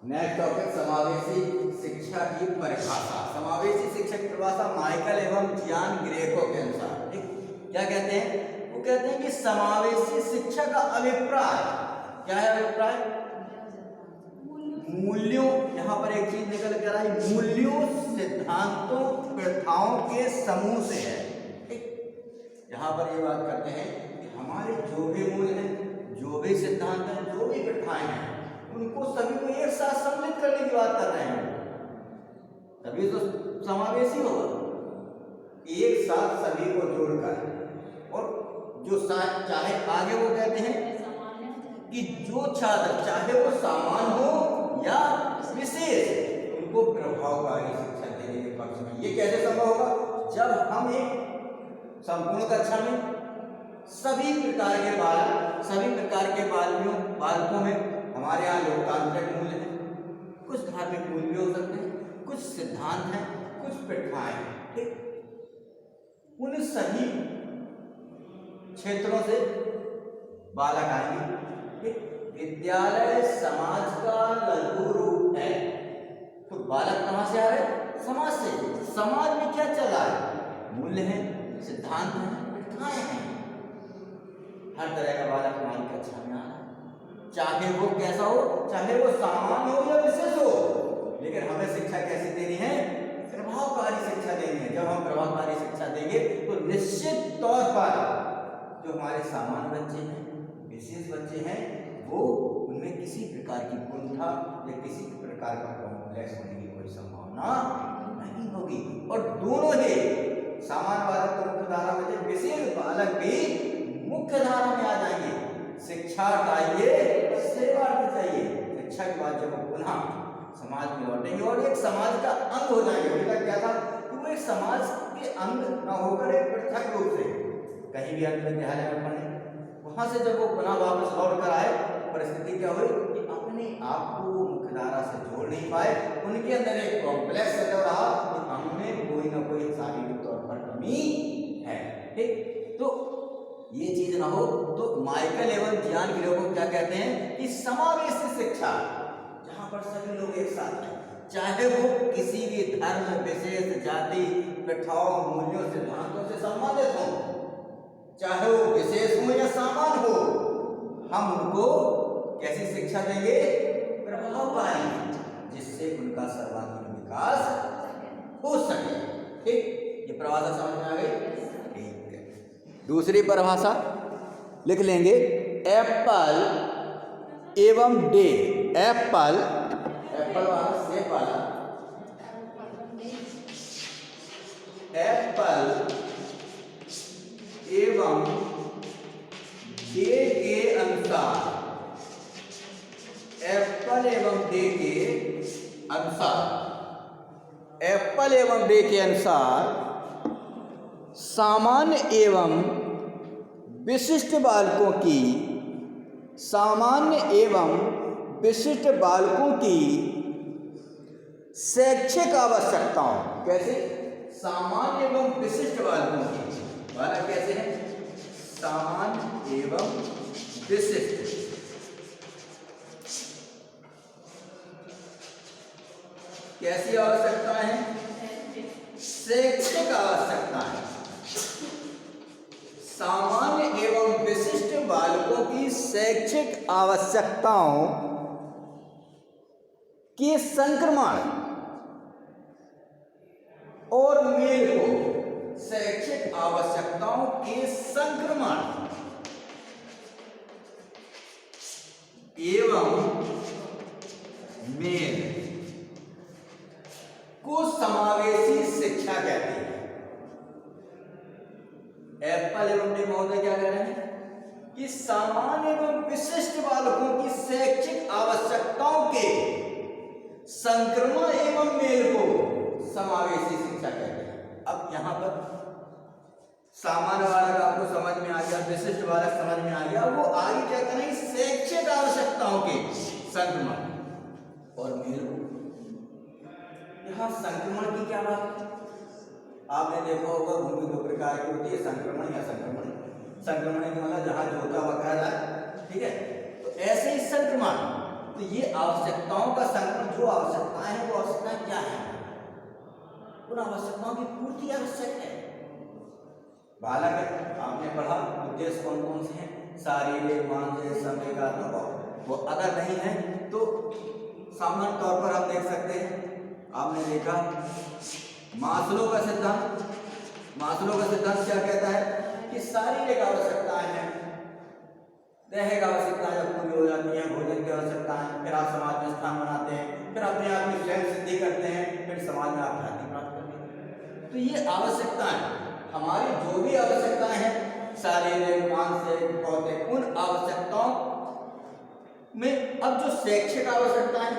Next topic समावेशी शिक्षा की परिभाषा। समावेशी शिक्षा की परिभाषा माइकल एवं जियान ग्रेको के अनुसार ठीक क्या कहते हैं? वो कहते हैं कि समावेशी शिक्षा का अभिप्राय क्या है? अभिप्राय मूल्यों, यहाँ पर एक चीज निकल कर आई, मूल्यों, सिद्धांतों, प्रथाओं के समूह से है। ठीक, यहाँ पर ये बात करते हैं कि हमारे जो भी मूल्य हैं, जो भी सिद्धांत हैं, जो भी प्रथाएं हैं, उनको सभी को एक साथ सम्मिलित करने की बात कर रहे हैं, तभी तो समावेशी होगा। एक साथ सभी को जोड़कर, और जो चाहे आगे वो कहते हैं कि जो छात्र चाहे वो सामान्य हो या विशेष, उनको प्रभावकारी शिक्षा देने के पक्ष में। ये कैसे संभव होगा? जब हम एक संपूर्ण कक्षा में सभी प्रकार के बालकों में, हमारे यहाँ लोकतांत्रिक मूल्य हैं, कुछ धार्मिक मूल्य भी हो सकते हैं, कुछ सिद्धांत हैं, कुछ प्रथाएं हैं, ठीक, उन सभी क्षेत्रों से बालक आएंगे। विद्यालय समाज का लघु रूप है, तो बालक कहां से आ रहे हैं? समाज से। समाज में क्या चल रहा है? मूल्य है, सिद्धांत है, प्रथाएं हैं। हर तरह का बालक हमारी कक्षा में आ रहा है, चाहे वो कैसा हो, चाहे वो सामान्य हो या विशेष हो, लेकिन हमें शिक्षा कैसी देनी है? प्रभावकारी शिक्षा देनी है। जब हम प्रभावकारी शिक्षा देंगे तो निश्चित तौर पर जो हमारे सामान्य बच्चे हैं, विशेष बच्चे हैं, वो उनमें किसी प्रकार की कुंठा या किसी प्रकार का कॉम्प्लेक्स होने की कोई संभावना नहीं होगी। और दोनों ही सामान्य बालक तो मुख्य धारा में, विशेष बालक भी मुख्य धारा में आ जाएंगे। शिक्षा चाहिए, सेवा चाहिए। शिक्षा के बाद जब वो पुनः समाज में लौटेंगे और एक समाज का अंग हो जाएंगे। अभी तक क्या था कि वो एक समाज के अंग न होकर एक पृथक रूप से कहीं भी अन्य विद्यालय में पढ़े, वहां से जब वो पुनः वापस लौट कर आए, परिस्थिति क्या हुई कि अपने आप को मुख्य धारा से जोड़ नहीं पाए। उनके अंदर एक कॉम्प्लेक्स सदा रहा कि हमने कोई ना कोई शारीरिक तौर पर कमी है। ठीक, तो ये चीज ना हो तो माइकल एवं जियान ग्रेको क्या कहते हैं कि समावेशी शिक्षा, जहां पर सभी लोग एक साथ हैं, चाहे वो किसी भी धर्म, विशेष, जाति, प्रथाओं, मूल्यों, सिद्धांतों से संबंधित हो, चाहे वो विशेष हो या सामान्य हो, हम उनको कैसी शिक्षा देंगे? प्रभावकारी, जिससे उनका सर्वांगीण विकास हो सके। ठीक, ये परिभाषा समझ में आ गई? ठीक है, दूसरी परिभाषा लिख लेंगे, एप्पल एवं डे। एप्पल वाला सेब वाला, एप्पल एवं डे के अनुसार, एप्पल एवं डे के अनुसार, एप्पल एवं डे के अनुसार सामान्य एवं विशिष्ट बालकों की, सामान्य एवं विशिष्ट बालकों की शैक्षिक आवश्यकताओं, कैसे? सामान्य एवं विशिष्ट बालकों की, बालक कैसे हैं? सामान्य एवं विशिष्ट, कैसी आवश्यकता है? शैक्षिक आवश्यकता है। सामान्य एवं विशिष्ट बालकों की शैक्षिक आवश्यकताओं के संक्रमण और मेल को, शैक्षिक आवश्यकताओं के संक्रमण एवं मेल को समावेशी शिक्षा कहते हैं। एप्पल एवं डे महोदय क्या कह रहे हैं कि सामान्य एवं विशिष्ट बालकों की शैक्षिक आवश्यकताओं के संक्रमण एवं मेल को समावेशी शिक्षा कहते हैं। अब यहां पर सामान्य बालक आपको समझ में आ गया, विशिष्ट बालक समझ में आ गया, वो आगे क्या करेंगे? शैक्षिक आवश्यकताओं के संक्रमण और मेल को। यहां संक्रमण की क्या बात है? आपने देखा होगा भूमि दो प्रकार की होती है, संक्रमण या संक्रमण। संक्रमण के मतलब जहां जोता बकरा जाए, ठीक है, तो ऐसे ही संक्रमण तो ये आवश्यकताओं का संकलन, जो आवश्यकताएं हैं वो आवश्यकताएं क्या है, उन आवश्यकताओं की पूर्ति आवश्यक है। बालक है, आपने पढ़ा उद्देश्य कौन कौन से हैं, शारीरिक, मानसिक, संवेगात्मक। वो अगर नहीं है तो सामान्य तौर पर हम देख सकते हैं, आपने देखा मास्लो का सिद्धांत। मास्लो का सिद्धांत क्या कहता है कि शारीरिक आवश्यकताएं हैं, दैहिक आवश्यकताएं जब पूरी हो जाती हैं, भोजन की आवश्यकताएं, फिर आप समाज में स्थान बनाते हैं, फिर अपने आप की स्वयं सिद्धि करते हैं, फिर समाज में आप ख्याति प्राप्त करते हैं। तो ये आवश्यकताएं, हमारी जो भी आवश्यकताएं हैं, शारीरिक, मानसिक, भौतिक, उन आवश्यकताओं में अब जो शैक्षिक आवश्यकताएं,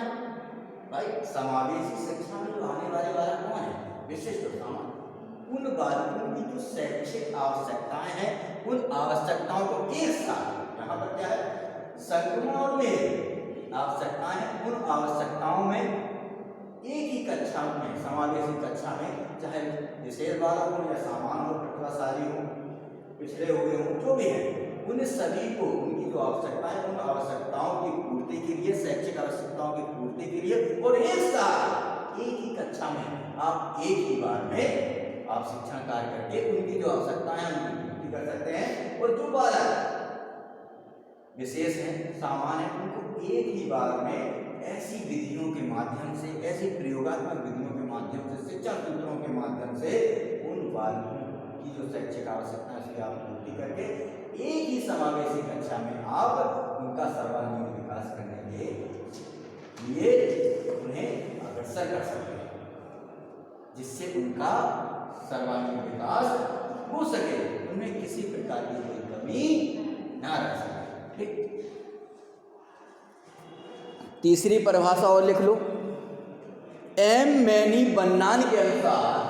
भाई समावेशी शिक्षा में जो आने वाले बालक कौन है, विशिष्ट सामान्य, उन बालकों की जो शैक्षिक आवश्यकताएं हैं, उन आवश्यकताओं को एक साथ, यहाँ पर क्या है, संक्रमण और मेल आवश्यकताएं हैं, उन आवश्यकताओं में एक ही कक्षा में, समावेशी कक्षा में, चाहे विशेष बालक हो या सामान्य हो, प्रतिभाशाली हो, पिछड़े हुए हो, जो भी है, उन सभी को उनकी जो आवश्यकताएं, उन आवश्यकताओं की पूर्ति के लिए, शैक्षिक आवश्यकताओं की पूर्ति के लिए, और एक साथ एक ही कक्षा में आप एक ही बार में आप शिक्षण कार्य करके उनकी जो आवश्यकताएं हैं उनकी पूर्ति कर सकते हैं। और जो बालक विशेष है, सामान्य है, उनको एक ही बार में ऐसी विधियों के माध्यम से, ऐसी प्रयोगात्मक विधियों के माध्यम से, शिक्षण सूत्रों के माध्यम से उन बालकों की जो शैक्षिक आवश्यकता है उसकी आप पूर्ति करके एक ही समावेशी कक्षा में आप उनका सर्वांगीण विकास करने के लिए उन्हें अग्रसर कर सकते हैं, जिससे उनका सर्वांगीण विकास हो सके, उनमें किसी प्रकार की कोई कमी ना रह सके। ठीक, तीसरी परिभाषा और लिख लो। एम मैनी बन्नान के अनुसार,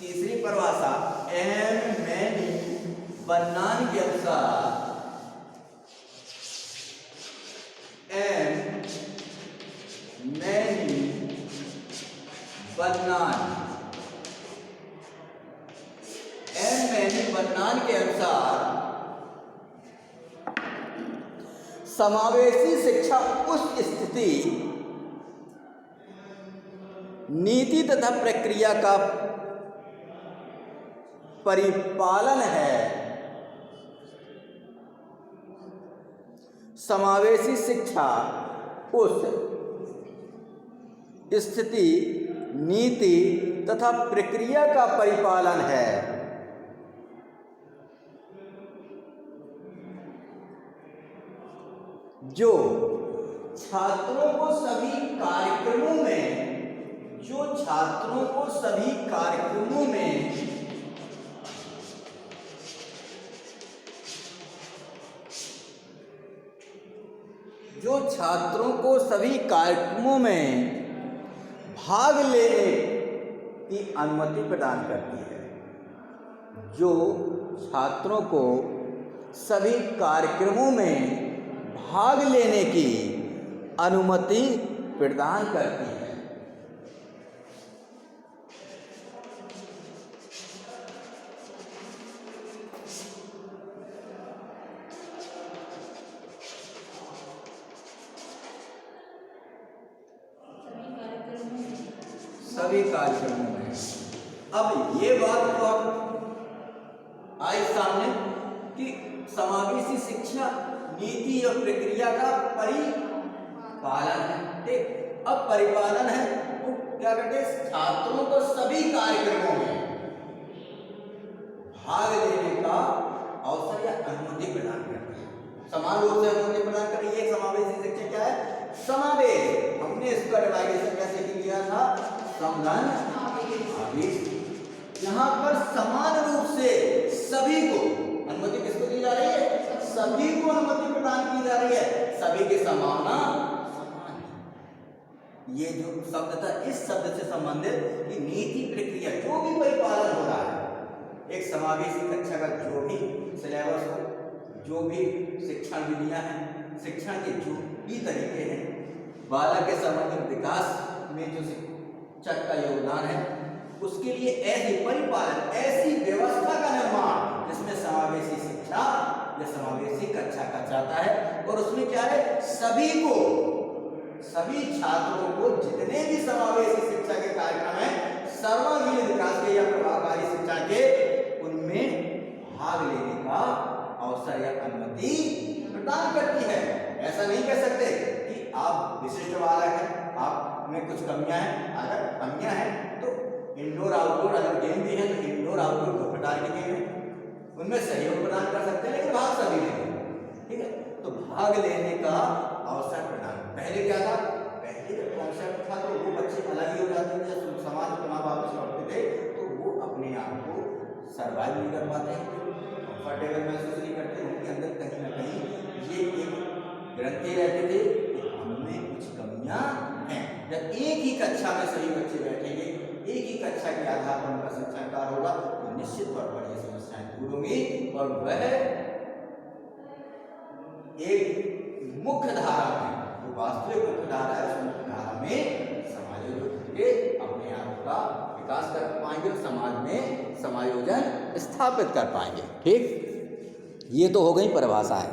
तीसरी परिभाषा एम मैनी बन्नान के अनुसार, एम मैनी बन्नान, एम मैनी बन्नान के अनुसार समावेशी शिक्षा उस स्थिति, नीति तथा प्रक्रिया का परिपालन है, समावेशी शिक्षा उस स्थिति, नीति तथा प्रक्रिया का परिपालन है जो छात्रों को सभी कार्यक्रमों में, जो छात्रों को सभी कार्यक्रमों में जो छात्रों को सभी कार्यक्रमों में भाग लेने की अनुमति प्रदान करती है, जो छात्रों को सभी कार्यक्रमों में भाग लेने की अनुमति प्रदान करती है। सभी कार्यक्रमों में। अब ये बात तो अब आई सामने कि समावेशी शिक्षा नीति और प्रक्रिया का परिपालन है। ठीक, अब परिपालन है तो क्या कहते हैं, छात्रों को सभी कार्यक्रमों में भाग लेने का अवसर या अनुमति प्रदान करते हैं, समान रूप से अनुमति प्रदान कर रही है। समावेशी शिक्षा क्या है, समावेश। हमने इसका डिवाइडेशन कैसे किया था, समधन आवेश। यहाँ पर समान रूप से सभी को अनुमति किसको दी जा रही है, सभी को अनुमति प्रदान की जा रही है, सभी के समाना समान। ये जो शब्द था, इस शब्द से संबंधित कि नीति प्रक्रिया जो भी परिपालन हो रहा है, एक समावेशी कक्षा का जो भी सिलेबस हो, जो भी शिक्षण विधियां हैं, शिक्षण के जो भी तरीके हैं, बालक के समग्र विकास में जो शिक्षक का योगदान है, उसके लिए ऐसे परिपालन, ऐसी व्यवस्था का निर्माण जिसमें समावेशी शिक्षा यह समावेशी कक्षा का चाहता है और उसमें क्या है, सभी को, सभी छात्रों को जितने भी समावेशी शिक्षा के कार्यक्रम है, सर्वांगीण विकास के या प्रभावकारी शिक्षा के, उनमें भाग लेने का अवसर या अनुमति प्रदान करती है। ऐसा नहीं कह सकते कि आप विशिष्ट बालक हैं, आप में कुछ कमियां हैं। अगर कमियां हैं तो इंडोर आउटडोर अगर गेम भी है तो इंडोर आउटडोर दो प्रकार के गेम है, उनमें सहयोग प्रदान कर सकते हैं, लेकिन भाग सभी लेंगे। ठीक है, तो भाग लेने का अवसर प्रदान। पहले क्या था, पहले जब कॉन्सेप्ट था तो वो बच्चे अलग ही हो जाते थे, जब समाज अपना वापस लौटते थे तो वो अपने आप को सर्वाइव नहीं कर पाते हैं, कंफर्टेबल महसूस नहीं करते, उनके अंदर कहीं ना कहीं ये एक ग्रंथि रहते थे कि हमें कुछ कमियां हैं। जब एक ही कक्षा में सभी बच्चे बैठेंगे, एक ही कक्षा के आधार पर उनका शिक्षाकार होगा तो निश्चित तौर पर ये समस्याएं दूर होंगी और वह एक मुख्य धारा में, जो वास्तविक मुख्य धारा है, उस मुख्य धारा में समायोजित करके अपने आप का विकास कर पाएंगे और समाज में समायोजन स्थापित कर पाएंगे। ठीक, ये तो हो गई परिभाषाएं।